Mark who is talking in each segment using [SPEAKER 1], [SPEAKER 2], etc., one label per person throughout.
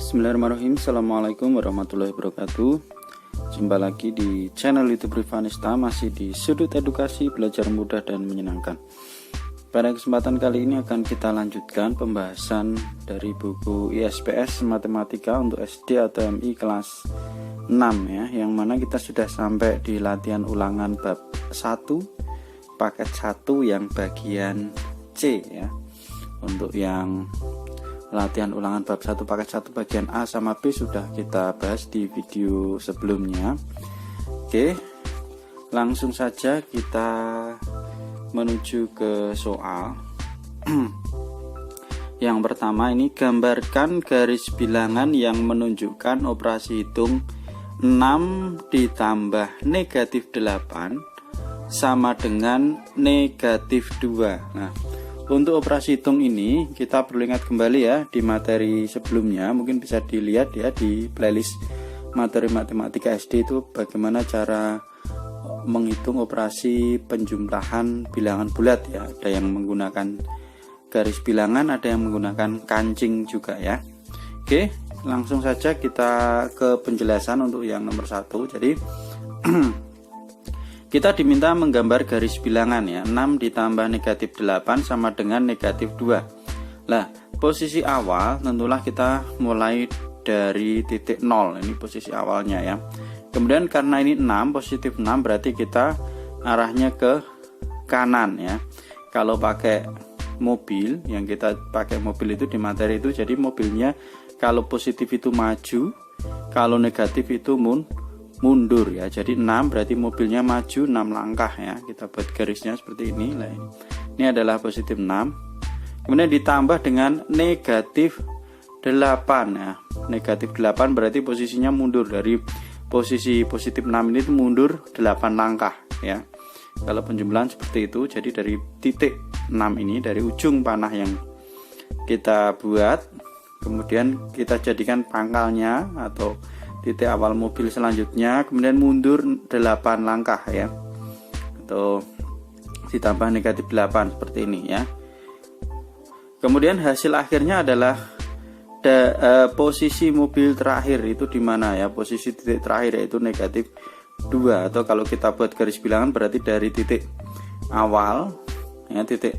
[SPEAKER 1] Bismillahirrahmanirrahim. Assalamualaikum warahmatullahi wabarakatuh. Jumpa lagi di channel YouTube Rivanista, masih di sudut edukasi belajar mudah dan menyenangkan. Pada kesempatan kali ini akan kita lanjutkan pembahasan dari buku ISPS Matematika untuk SD atau MI kelas 6 ya, yang mana kita sudah sampai di latihan ulangan bab 1 paket 1 yang bagian C ya. Untuk yang latihan ulangan bab 1 paket 1 bagian A sama B sudah kita bahas di video sebelumnya. Oke, langsung saja kita menuju ke soal. Yang pertama ini, gambarkan garis bilangan yang menunjukkan operasi hitung 6 ditambah negatif 8 sama dengan negatif 2. Nah, untuk operasi hitung ini kita perlu ingat kembali ya, di materi sebelumnya mungkin bisa dilihat ya di playlist materi matematika SD itu bagaimana cara menghitung operasi penjumlahan bilangan bulat ya. Ada yang menggunakan garis bilangan, ada yang menggunakan kancing juga ya. Oke, langsung saja kita ke penjelasan untuk yang nomor 1. Jadi kita diminta menggambar garis bilangan ya, 6 ditambah negatif 8 sama dengan negatif 2. Lah, posisi awal tentulah kita mulai dari titik 0. Ini posisi awalnya ya. Kemudian karena ini 6, positif 6 berarti kita arahnya ke kanan ya. Kalau pakai mobil, yang kita pakai mobil itu di materi itu, jadi mobilnya kalau positif itu maju, kalau negatif itu mundur ya. Jadi 6 berarti mobilnya maju 6 langkah ya. Kita buat garisnya seperti ini. Nah, ini adalah positif 6. Kemudian ditambah dengan negatif 8 ya. Negatif 8 berarti posisinya mundur dari posisi positif 6 ini itu mundur 8 langkah ya. Kalau penjumlahan seperti itu, jadi dari titik 6 ini, dari ujung panah yang kita buat, kemudian kita jadikan pangkalnya atau titik awal mobil selanjutnya, kemudian mundur 8 langkah ya, atau ditambah negatif 8 seperti ini ya. Kemudian hasil akhirnya adalah posisi mobil terakhir itu di mana ya, posisi titik terakhir yaitu negatif 2, atau kalau kita buat garis bilangan berarti dari titik awal ya, titik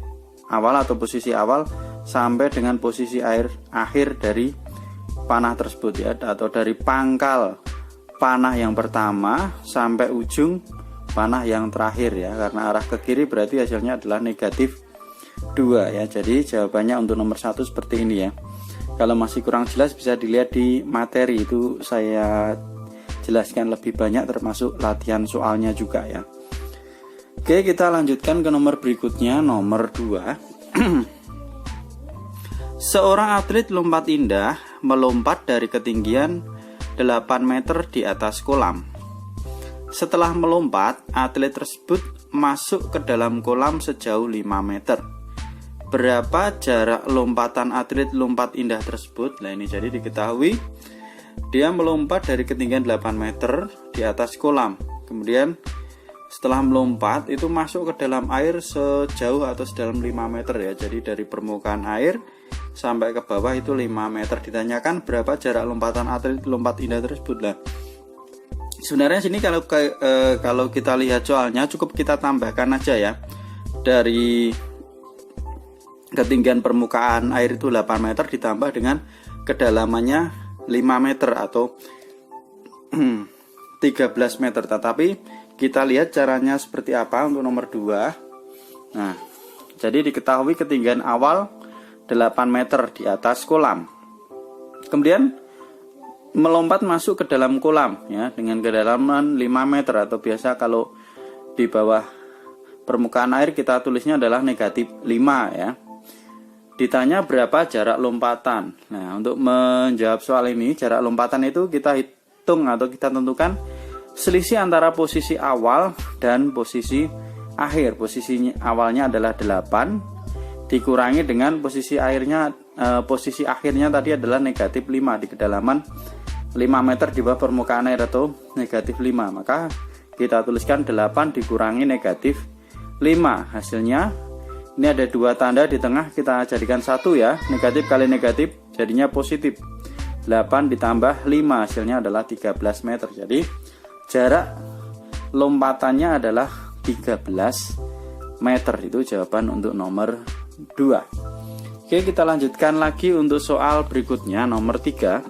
[SPEAKER 1] awal atau posisi awal sampai dengan posisi akhir dari panah tersebut ya, atau dari pangkal panah yang pertama sampai ujung panah yang terakhir ya. Karena arah ke kiri berarti hasilnya adalah negatif 2 ya. Jadi jawabannya untuk nomor 1 seperti ini ya. Kalau masih kurang jelas bisa dilihat di materi, itu saya jelaskan lebih banyak termasuk latihan soalnya juga ya. Oke, kita lanjutkan ke nomor berikutnya, nomor 2. Seorang atlet lompat indah melompat dari ketinggian 8 meter di atas kolam. Setelah melompat, atlet tersebut masuk ke dalam kolam sejauh 5 meter. Berapa jarak lompatan atlet lompat indah tersebut? Nah, ini jadi diketahui dia melompat dari ketinggian 8 meter di atas kolam. Kemudian setelah melompat itu masuk ke dalam air sejauh atau sedalam 5 meter ya. Jadi dari permukaan air sampai ke bawah itu 5 meter. Ditanyakan berapa jarak lompatan atlet lompat indah tersebut lah. Sebenarnya sini kalau kita lihat soalnya cukup kita tambahkan aja ya. Dari ketinggian permukaan air itu 8 meter ditambah dengan kedalamannya 5 meter atau 13 meter. Tetapi kita lihat caranya seperti apa untuk nomor 2. Nah, jadi diketahui ketinggian awal 8 meter di atas kolam. Kemudian melompat masuk ke dalam kolam ya dengan kedalaman 5 meter, atau biasa kalau di bawah permukaan air kita tulisnya adalah negatif 5 ya. Ditanya berapa jarak lompatan. Nah, untuk menjawab soal ini, jarak lompatan itu kita hitung atau kita tentukan selisih antara posisi awal dan posisi akhir. Posisi awalnya adalah 8 dikurangi dengan posisi akhirnya tadi adalah negatif 5 di kedalaman 5 meter di bawah permukaan air atau negatif 5. Maka kita tuliskan 8 dikurangi negatif 5. Hasilnya ini ada 2 tanda di tengah, kita jadikan 1 ya. Negatif kali negatif jadinya positif. 8 ditambah 5 hasilnya adalah 13 meter. Jadi jarak lompatannya adalah 13 meter. Itu jawaban untuk nomor 2. Oke, kita lanjutkan lagi untuk soal berikutnya nomor 3.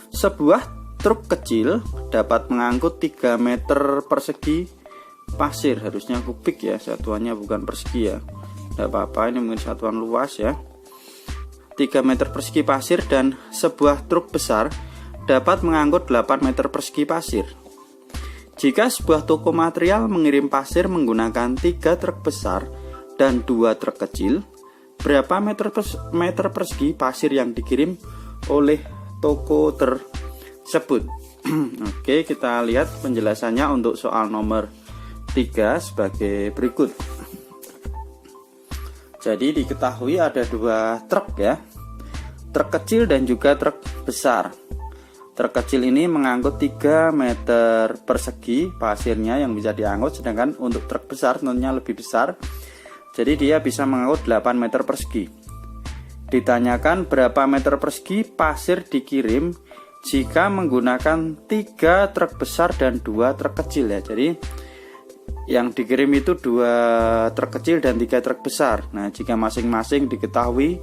[SPEAKER 1] Sebuah truk kecil dapat mengangkut 3 meter persegi pasir. Harusnya kubik ya, satuannya bukan persegi ya. Tidak apa-apa, ini mungkin satuan luas ya. 3 meter persegi pasir dan sebuah truk besar dapat mengangkut 8 meter persegi pasir. Jika sebuah toko material mengirim pasir menggunakan 3 truk besar dan 2 truk kecil, berapa meter persegi pasir yang dikirim oleh toko tersebut? Oke, kita lihat penjelasannya untuk soal nomor 3 sebagai berikut. Jadi diketahui ada 2 truk ya, truk kecil dan juga truk besar. Truk kecil ini mengangkut 3 meter persegi pasirnya yang bisa diangkut, sedangkan untuk truk besar tentunya lebih besar, jadi dia bisa mengangkut 8 meter persegi. Ditanyakan berapa meter persegi pasir dikirim jika menggunakan 3 truk besar dan 2 truk kecil ya. Jadi yang dikirim itu 2 truk kecil dan 3 truk besar. Nah, jika masing-masing diketahui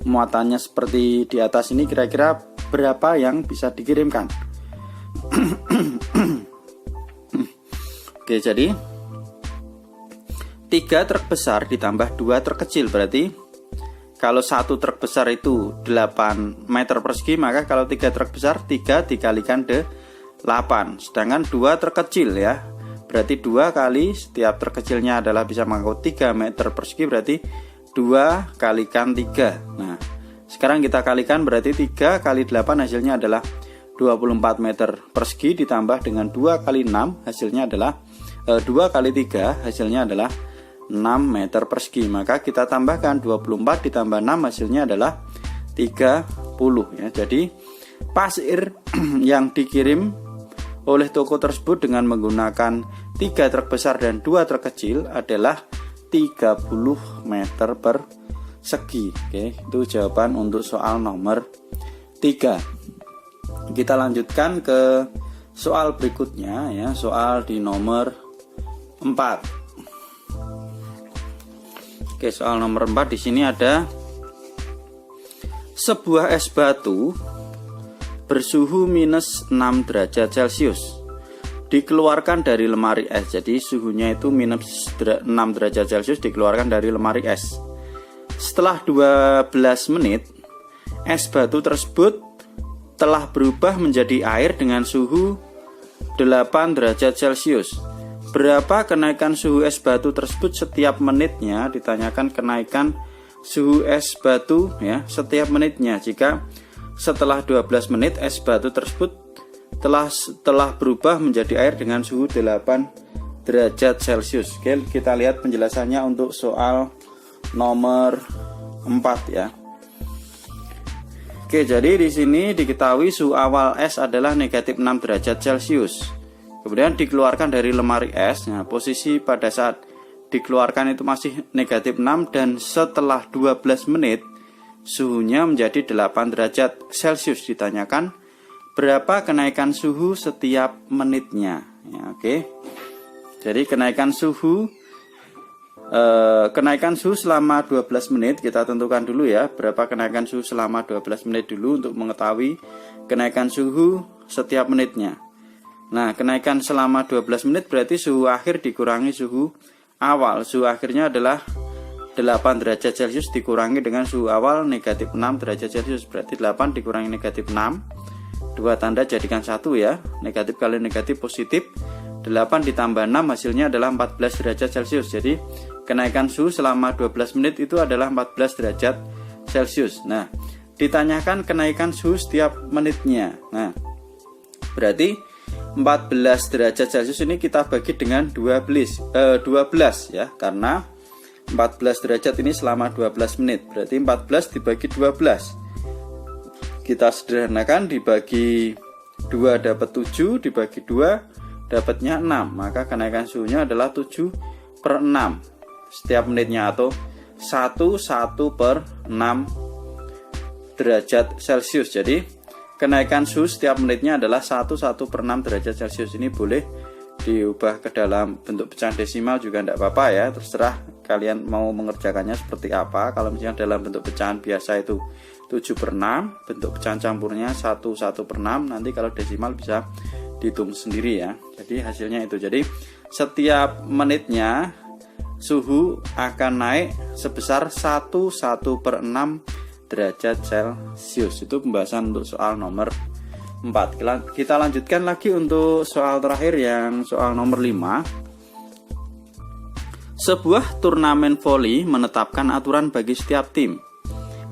[SPEAKER 1] muatannya seperti di atas ini, kira-kira berapa yang bisa dikirimkan? Oke, jadi 3 truk besar ditambah 2 truk kecil, berarti kalau 1 truk besar itu 8 meter persegi, maka kalau 3 truk besar 3 dikalikan 8. Sedangkan 2 truk kecil ya, berarti 2 kali setiap truk kecilnya adalah bisa mengangkut 3 meter persegi, berarti 2 kalikan 3. Nah, sekarang kita kalikan, berarti 3 kali 8 hasilnya adalah 24 meter persegi, ditambah dengan 2 kali 6 hasilnya adalah 2 kali 3 hasilnya adalah 6 meter persegi. Maka kita tambahkan 24 ditambah 6 hasilnya adalah 30 ya. Jadi pasir yang dikirim oleh toko tersebut dengan menggunakan 3 truk besar dan 2 truk kecil adalah 30 meter persegi. Oke, itu jawaban untuk soal nomor 3. Kita lanjutkan ke soal berikutnya ya, soal di nomor 4. Oke, soal nomor 4 di sini ada sebuah es batu bersuhu minus 6 derajat Celcius dikeluarkan dari lemari es. Jadi suhunya itu minus 6 derajat Celcius dikeluarkan dari lemari es. Setelah 12 menit, es batu tersebut telah berubah menjadi air dengan suhu 8 derajat Celcius. Berapa kenaikan suhu es batu tersebut setiap menitnya? Ditanyakan kenaikan suhu es batu ya setiap menitnya. Jika setelah 12 menit es batu tersebut telah berubah menjadi air dengan suhu 8 derajat Celcius. Oke, kita lihat penjelasannya untuk soal nomor 4 ya. Oke, jadi di sini diketahui suhu awal es adalah negatif 6 derajat Celcius. Kemudian dikeluarkan dari lemari es. Nah, posisi pada saat dikeluarkan itu masih negatif 6 dan setelah 12 menit suhunya menjadi 8 derajat Celcius. Ditanyakan berapa kenaikan suhu setiap menitnya ya. Oke, jadi kenaikan suhu selama 12 menit kita tentukan dulu ya. Berapa kenaikan suhu selama 12 menit dulu untuk mengetahui kenaikan suhu setiap menitnya. Nah, kenaikan selama 12 menit berarti suhu akhir dikurangi suhu awal. Suhu akhirnya adalah 8 derajat Celcius dikurangi dengan suhu awal negatif 6 derajat Celcius. Berarti 8 dikurangi negatif 6, 2 tanda jadikan 1 ya. Negatif kali negatif positif. 8 ditambah 6 hasilnya adalah 14 derajat Celcius. Jadi kenaikan suhu selama 12 menit itu adalah 14 derajat Celcius. Nah, ditanyakan kenaikan suhu setiap menitnya. Nah, berarti 14 derajat Celcius ini kita bagi dengan 12 ya, karena 14 derajat ini selama 12 menit. Berarti 14 dibagi 12. Kita sederhanakan, dibagi 2 dapat 7, dibagi 2 dapatnya 6. Maka kenaikan suhunya adalah 7/6 setiap menitnya atau 1/6 derajat Celcius. Jadi kenaikan suhu setiap menitnya adalah 1/6 derajat Celcius. Ini boleh diubah ke dalam bentuk pecahan desimal juga tidak apa-apa ya, terserah kalian mau mengerjakannya seperti apa. Kalau misalnya dalam bentuk pecahan biasa itu 7/6, bentuk pecahan campurnya 1/6, nanti kalau desimal bisa dihitung sendiri ya. Jadi hasilnya itu, jadi setiap menitnya suhu akan naik sebesar 1/6 derajat Celcius. Itu pembahasan untuk soal nomor 4. Kita lanjutkan lagi untuk soal terakhir yang soal nomor 5. Sebuah turnamen voli menetapkan aturan bagi setiap tim.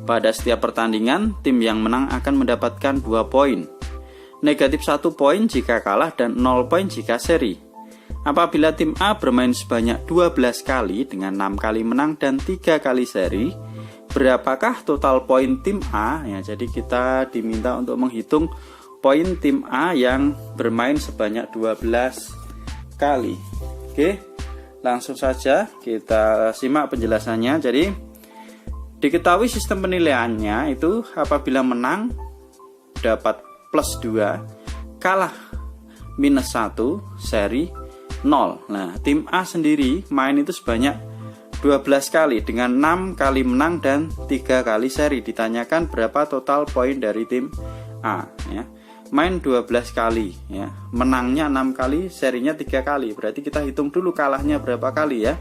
[SPEAKER 1] Pada setiap pertandingan, tim yang menang akan mendapatkan 2 poin. Negatif 1 poin jika kalah dan 0 poin jika seri. Apabila tim A bermain sebanyak 12 kali dengan 6 kali menang dan 3 kali seri, berapakah total poin tim A? Ya, jadi kita diminta untuk menghitung poin tim A yang bermain sebanyak 12 kali. Oke, langsung saja kita simak penjelasannya. Jadi diketahui sistem penilaiannya itu apabila menang dapat plus 2, kalah minus 1, seri 0. Nah, tim A sendiri main itu sebanyak 12 kali dengan 6 kali menang dan 3 kali seri. Ditanyakan berapa total poin dari tim A ya. Main 12 kali ya. Menangnya 6 kali, serinya 3 kali. Berarti kita hitung dulu kalahnya berapa kali ya.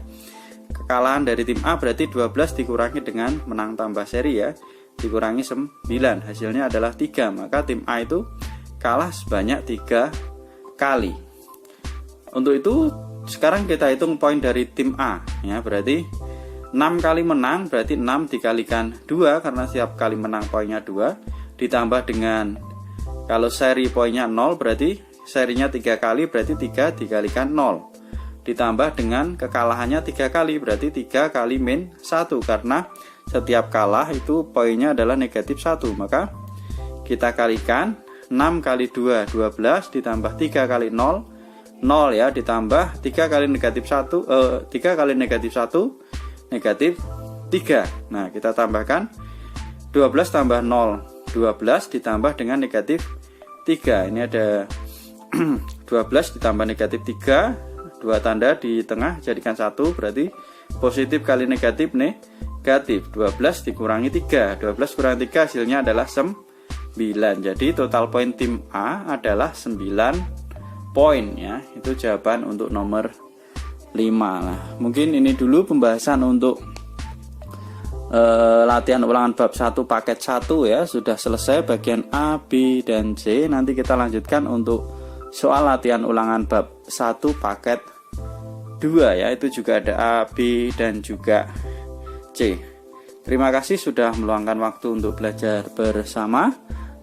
[SPEAKER 1] Kekalahan dari tim A berarti 12 dikurangi dengan menang tambah seri ya, dikurangi 9, hasilnya adalah 3. Maka tim A itu kalah sebanyak 3 kali. Untuk itu sekarang kita hitung poin dari tim A ya, berarti 6 kali menang berarti 6 dikalikan 2 karena setiap kali menang poinnya 2, ditambah dengan kalau seri poinnya 0 berarti serinya 3 kali berarti 3 dikalikan 0, ditambah dengan kekalahannya 3 kali berarti 3 kali min 1 karena setiap kalah itu poinnya adalah negatif 1. Maka kita kalikan 6 kali 2 12 ditambah 3 kali 0 0 ya, ditambah 3 kali negatif 1 3 kali negatif 1 negatif 3. Nah, kita tambahkan 12 tambah 0 12 ditambah dengan negatif 3. Ini ada 12 ditambah negatif 3, 2 tanda di tengah jadikan 1, berarti positif kali negatif negatif. 12 dikurangi 3, 12 kurangi 3 hasilnya adalah 9. Jadi total poin tim A adalah 9 poin ya. Itu jawaban untuk nomor 5. Nah, mungkin ini dulu pembahasan untuk latihan ulangan bab 1 paket 1 ya. Sudah selesai bagian A, B, dan C. Nanti kita lanjutkan untuk soal latihan ulangan bab 1 paket 2 ya. Itu juga ada A, B, dan juga C. Terima kasih sudah meluangkan waktu untuk belajar bersama.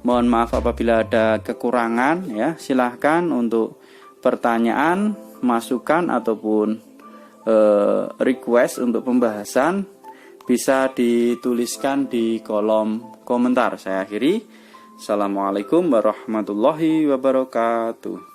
[SPEAKER 1] Mohon maaf apabila ada kekurangan ya. Silahkan untuk pertanyaan, masukan ataupun request untuk pembahasan bisa dituliskan di kolom komentar. Saya akhiri. Assalamualaikum warahmatullahi wabarakatuh.